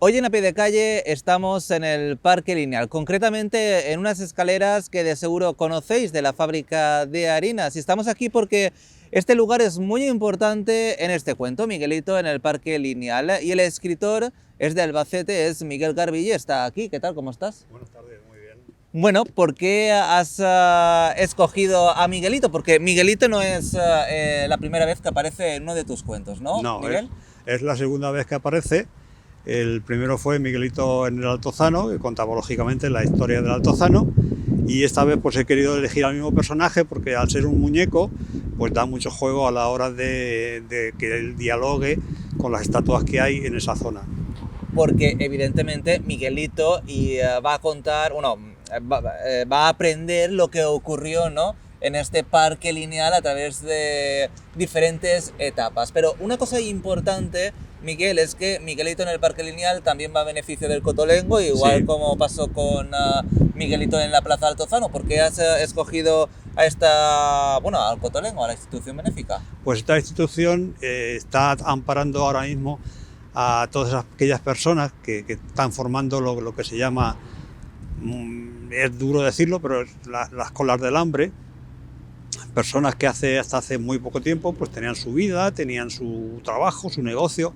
Hoy en A Pie de Calle estamos en el Parque Lineal, concretamente en unas escaleras que de seguro conocéis de la fábrica de harinas. Y estamos aquí porque este lugar es muy importante en este cuento, Miguelito en el Parque Lineal. Y el escritor es de Albacete, es Miguel Garbí, está aquí. ¿Qué tal? ¿Cómo estás? Buenas tardes, muy bien. Bueno, ¿por qué has escogido a Miguelito? Porque Miguelito no es la primera vez que aparece en uno de tus cuentos, ¿no, No, Miguel? es la segunda vez que aparece. El primero fue Miguelito en el Altozano, que contaba lógicamente la historia del Altozano, y esta vez pues he querido elegir al mismo personaje porque al ser un muñeco pues da mucho juego a la hora de que él dialogue con las estatuas que hay en esa zona. Porque evidentemente Miguelito va a contar, va a aprender lo que ocurrió, ¿no?, en este parque lineal a través de diferentes etapas. Pero una cosa importante, Miguel, es que Miguelito en el parque lineal también va a beneficio del cotolengo, igual Sí. como pasó con Miguelito en la Plaza Altozano. ¿Por qué has escogido a al cotolengo, a la institución benéfica? Pues esta institución está amparando ahora mismo a todas aquellas personas que están formando lo que se llama, es duro decirlo, pero las colas del hambre. Personas que hasta hace muy poco tiempo pues tenían su vida, tenían su trabajo, su negocio,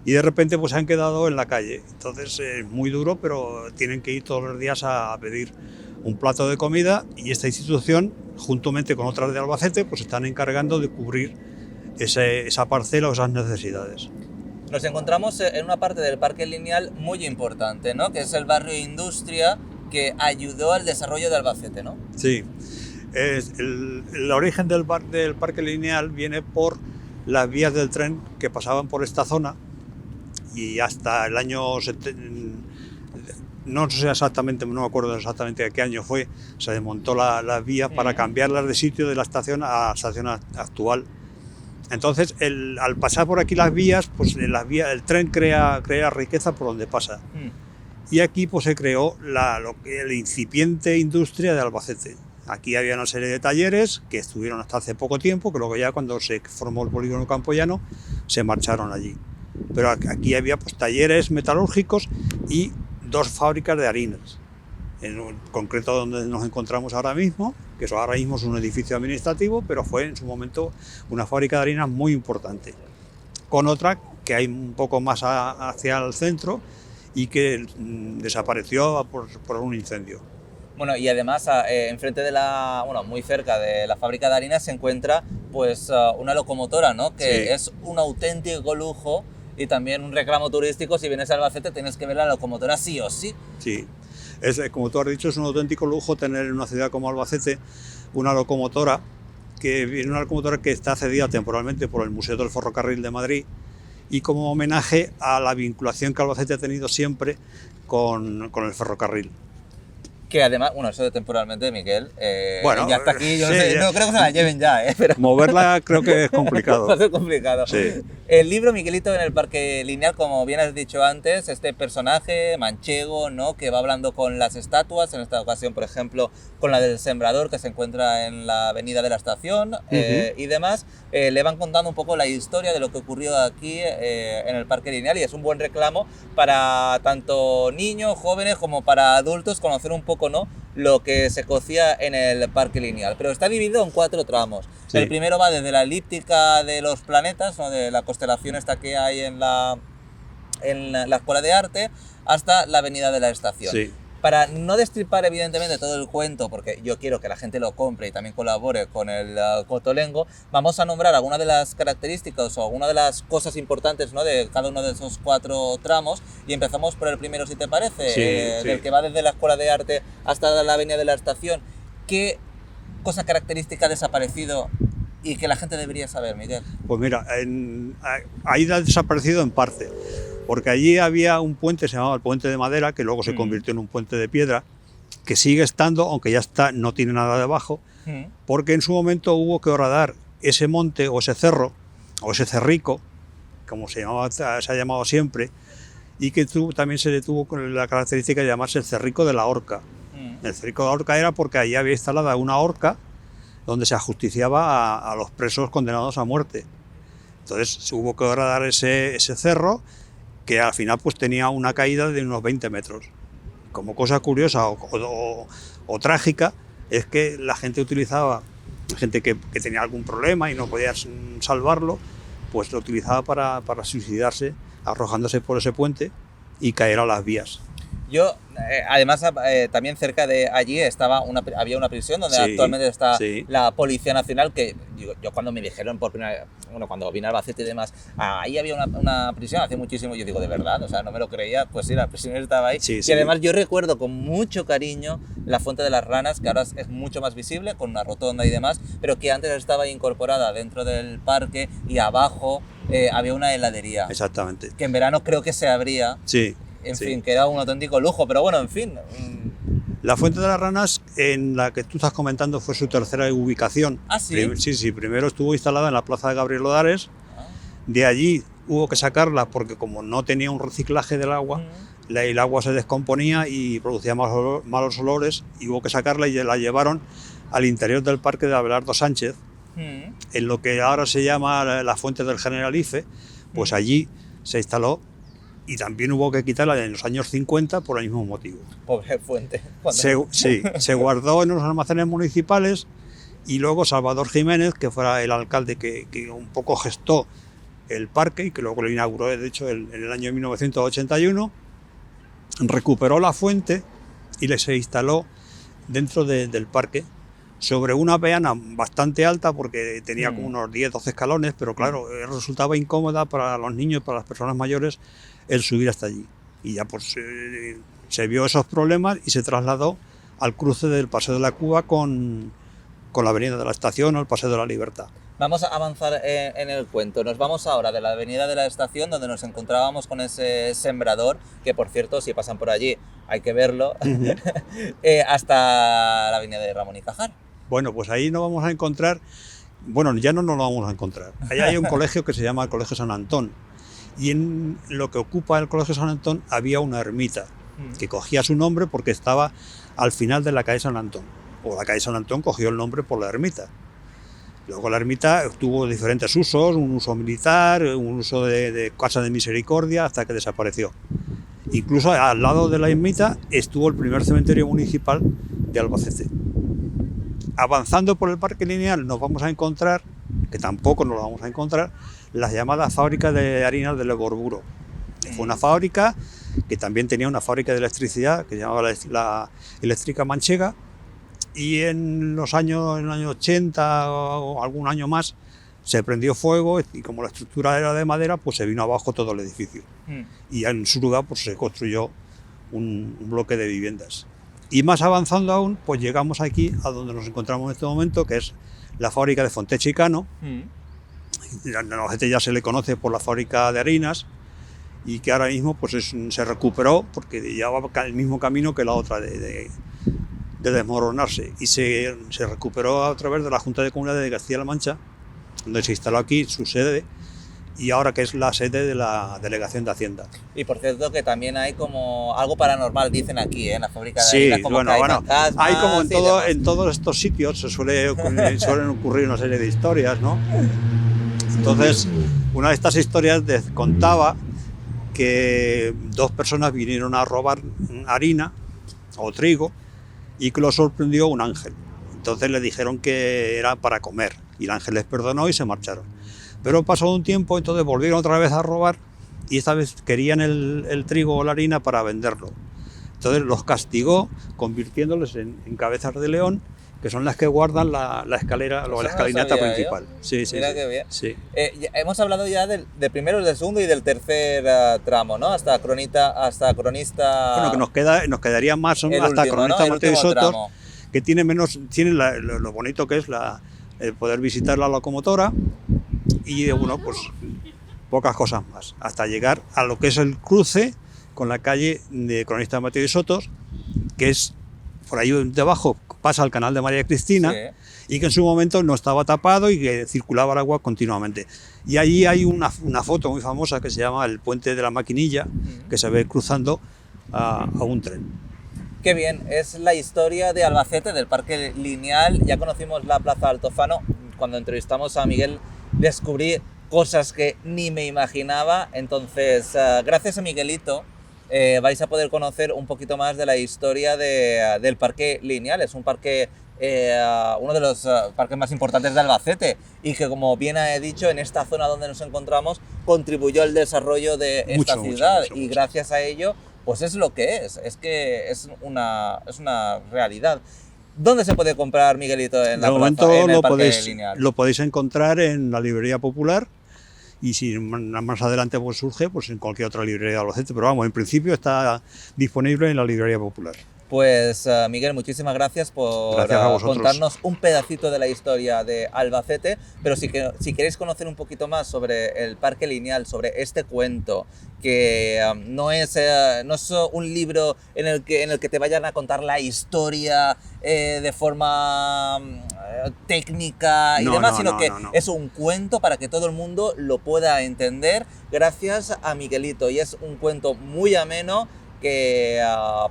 y de repente pues se han quedado en la calle. Entonces es muy duro, pero tienen que ir todos los días a pedir un plato de comida, y esta institución, juntamente con otras de Albacete, pues están encargando de cubrir esa parcela o esas necesidades. Nos encontramos en una parte del parque lineal muy importante, ¿no?, que es el barrio Industria, que ayudó al desarrollo de Albacete, ¿no? Sí. El origen del parque lineal viene por las vías del tren que pasaban por esta zona, y hasta el año no sé exactamente, no me acuerdo exactamente de qué año fue, se desmontó las vías para cambiarlas de sitio de la estación a la estación actual. Entonces, al pasar por aquí las vías, pues el tren crea riqueza por donde pasa. Y aquí pues se creó la incipiente industria de Albacete. Aquí había una serie de talleres que estuvieron hasta hace poco tiempo, que luego ya cuando se formó el polígono Campoyano se marcharon allí. Pero aquí había pues talleres metalúrgicos y dos fábricas de harinas. En concreto donde nos encontramos ahora mismo, que eso ahora mismo es un edificio administrativo, pero fue en su momento una fábrica de harinas muy importante. Con otra que hay un poco más hacia el centro y que desapareció por un incendio. Bueno, y además, enfrente de muy cerca de la fábrica de harinas se encuentra pues una locomotora, ¿no?, que Sí. es un auténtico lujo y también un reclamo turístico. Si vienes a Albacete tienes que ver la locomotora sí o sí. Sí, como tú has dicho, es un auténtico lujo tener en una ciudad como Albacete una locomotora que está cedida temporalmente por el Museo del Ferrocarril de Madrid, y como homenaje a la vinculación que Albacete ha tenido siempre con el ferrocarril. Que además, eso de temporalmente, Miguel, Bueno, ya está aquí, yo sí, no creo que se la lleven ya, pero moverla creo que es complicado. va a ser complicado. Sí. El libro Miguelito en el parque lineal, como bien has dicho antes, este personaje manchego, ¿no?, que va hablando con las estatuas, en esta ocasión, por ejemplo, con la del sembrador que se encuentra en la avenida de la estación, y demás, le van contando un poco la historia de lo que ocurrió aquí en el parque lineal, y es un buen reclamo para tanto niños, jóvenes, como para adultos, conocer un poco, ¿no?, lo que se cocía en el parque lineal. Pero está dividido en 4 tramos. Sí. El primero va desde la elíptica de los planetas, ¿no?, de la constelación esta que hay en la Escuela de Arte, hasta la avenida de la estación. Sí. Para no destripar evidentemente todo el cuento, porque yo quiero que la gente lo compre y también colabore con el cotolengo, vamos a nombrar algunas de las características o algunas de las cosas importantes, ¿no?, de cada uno de esos 4 tramos, y empezamos por el primero, si te parece, Sí. del que va desde la Escuela de Arte hasta la avenida de la estación. ¿Qué cosa característica ha desaparecido y que la gente debería saber, Miguel? Pues mira, ahí ha desaparecido en parte, porque allí había un puente, se llamaba el Puente de Madera, que luego se convirtió en un puente de piedra, que sigue estando, aunque ya está, no tiene nada debajo, porque en su momento hubo que horadar ese monte o ese cerro, o ese cerrico, como se ha llamado siempre, y que también se le tuvo con la característica de llamarse el Cerrico de la Horca. El Cerrico de la Horca era porque allí había instalada una horca donde se ajusticiaba a los presos condenados a muerte. Entonces hubo que horadar ese cerro, que al final pues tenía una caída de unos 20 metros. Como cosa curiosa o trágica, es que la gente utilizaba, gente que tenía algún problema y no podía salvarlo, pues lo utilizaba para suicidarse, arrojándose por ese puente y caer a las vías. Yo, además, también cerca de allí había una prisión donde actualmente está la Policía Nacional, que yo cuando me dijeron por primera vez, bueno, cuando vine a Albacete y demás, ahí había una prisión hace muchísimo, yo digo, ¿de verdad? O sea, no me lo creía, pues sí, la prisión estaba ahí. Y además yo recuerdo con mucho cariño la Fuente de las Ranas, que ahora es mucho más visible, con una rotonda y demás, pero que antes estaba incorporada dentro del parque y abajo había una heladería. Exactamente. Que en verano creo que se abría. Sí. En fin, que era un auténtico lujo, pero bueno, en fin. La Fuente de las Ranas, en la que tú estás comentando, fue su tercera ubicación. ¿Ah, sí? Sí, primero estuvo instalada en la plaza de Gabriel Odares. De allí hubo que sacarla porque como no tenía un reciclaje del agua, el agua se descomponía y producía malos olores, y hubo que sacarla y la llevaron al interior del parque de Abelardo Sánchez, en lo que ahora se llama la Fuente del Generalife. Pues allí se instaló. Y también hubo que quitarla en los años 50 por el mismo motivo. Pobre fuente. Se guardó en los almacenes municipales, y luego Salvador Jiménez, que fuera el alcalde que un poco gestó el parque y que luego lo inauguró, de hecho, en el año 1981, recuperó la fuente y se instaló dentro del parque, sobre una peana bastante alta, porque tenía como unos 10-12 escalones, pero claro, resultaba incómoda para los niños, para las personas mayores, el subir hasta allí. Y ya pues se vio esos problemas y se trasladó al cruce del Paseo de la Cuba con la Avenida de la Estación o el Paseo de la Libertad. Vamos a avanzar en el cuento. Nos vamos ahora de la Avenida de la Estación, donde nos encontrábamos con ese sembrador, que por cierto, si pasan por allí hay que verlo, hasta la Avenida de Ramón y Cajal. Bueno, pues ahí nos vamos a encontrar, bueno, ya no nos lo vamos a encontrar. Ahí hay un colegio que se llama el Colegio San Antón, y en lo que ocupa el Colegio San Antón había una ermita que cogía su nombre porque estaba al final de la calle San Antón, o la calle San Antón cogió el nombre por la ermita. Luego la ermita tuvo diferentes usos, un uso militar, un uso de casa de misericordia, hasta que desapareció. Incluso al lado de la ermita estuvo el primer cementerio municipal de Albacete. Avanzando por el parque lineal nos vamos a encontrar, que tampoco nos lo vamos a encontrar, la llamada fábrica de harinas de Legorburo. Fue una fábrica que también tenía una fábrica de electricidad que se llamaba la Eléctrica Manchega, y en los años 80 o algún año más se prendió fuego, y como la estructura era de madera, pues se vino abajo todo el edificio. Y en su lugar pues se construyó un bloque de viviendas. Y más avanzando aún, pues llegamos aquí a donde nos encontramos en este momento, que es la fábrica de Fontechicano. A la gente ya se le conoce por la fábrica de harinas, y que ahora mismo pues se recuperó porque llevaba el mismo camino que la otra de desmoronarse, y se recuperó a través de la Junta de Comunidades de Castilla-La Mancha, donde se instaló aquí su sede, y ahora que es la sede de la Delegación de Hacienda. Y por cierto que también hay como algo paranormal, dicen aquí, en la fábrica de harinas, como bueno, que hay fantasmas, hay como en todos estos sitios suelen ocurrir una serie de historias, ¿no? Entonces, una de estas historias contaba que dos personas vinieron a robar harina o trigo, y que lo sorprendió un ángel. Entonces le dijeron que era para comer, y el ángel les perdonó y se marcharon. Pero pasó un tiempo, entonces volvieron otra vez a robar, y esta vez querían el trigo o la harina para venderlo. Entonces los castigó convirtiéndoles en cabezas de león, que son las que guardan la escalera o la escalinata principal. Sí, mira qué bien. Sí. Hemos hablado ya del primero, del segundo y del tercer tramo, ¿no? Hasta cronista. Bueno, que nos quedaría más o menos hasta último, Cronista, ¿no? Martínez Sotos, que tiene lo bonito que es el poder visitar la locomotora, y bueno, pues pocas cosas más, hasta llegar a lo que es el cruce con la calle de Cronista Mateo y Sotos, que es por ahí debajo, pasa al canal de María Cristina, y que en su momento no estaba tapado y que circulaba el agua continuamente. Y allí hay una foto muy famosa que se llama el Puente de la Maquinilla, que se ve cruzando a un tren. Qué bien, es la historia de Albacete, del Parque Lineal. Ya conocimos la Plaza Altozano. Cuando entrevistamos a Miguel descubrí cosas que ni me imaginaba. Entonces, gracias a Miguelito, vais a poder conocer un poquito más de la historia del Parque Lineal. Es un parque, uno de los parques más importantes de Albacete y que, como bien he dicho, en esta zona donde nos encontramos contribuyó al desarrollo de esta ciudad y gracias a ello, pues es lo que es que es una realidad. ¿Dónde se puede comprar Miguelito en la plaza, en el Parque Lineal? Lo podéis encontrar en la librería popular. Y si más adelante pues surge, pues en cualquier otra librería de Albacete, pero vamos, en principio está disponible en la librería popular. Pues Miguel, muchísimas gracias por contarnos un pedacito de la historia de Albacete, pero si queréis conocer un poquito más sobre el Parque Lineal, sobre este cuento, que no es un libro en el que te vayan a contar la historia de forma técnica y demás, sino que es un cuento para que todo el mundo lo pueda entender gracias a Miguelito, y es un cuento muy ameno que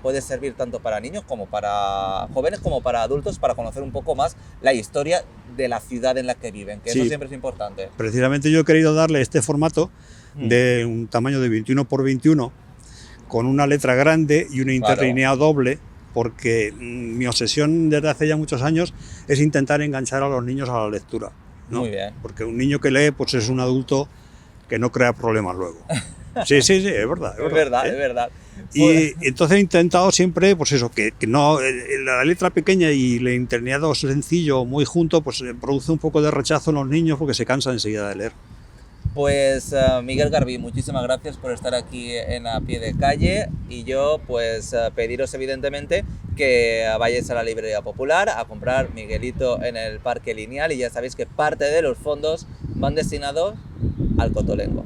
puede servir tanto para niños como para jóvenes como para adultos, para conocer un poco más la historia de la ciudad en la que viven, que eso siempre es importante. Precisamente yo he querido darle este formato de un tamaño de 21 por 21 con una letra grande y una interlineado doble, porque mi obsesión desde hace ya muchos años es intentar enganchar a los niños a la lectura, ¿no? Muy bien. Porque un niño que lee pues es un adulto que no crea problemas luego. Sí, es verdad. Es verdad. Y entonces he intentado siempre, pues eso, que no la letra pequeña y el interlineado sencillo muy junto, pues produce un poco de rechazo en los niños porque se cansan enseguida de leer. Pues Miguel Garbí, muchísimas gracias por estar aquí en A Pie de Calle, y yo pues pediros evidentemente que vayáis a la librería popular a comprar Miguelito en el Parque Lineal, y ya sabéis que parte de los fondos van destinados al Cotolengo.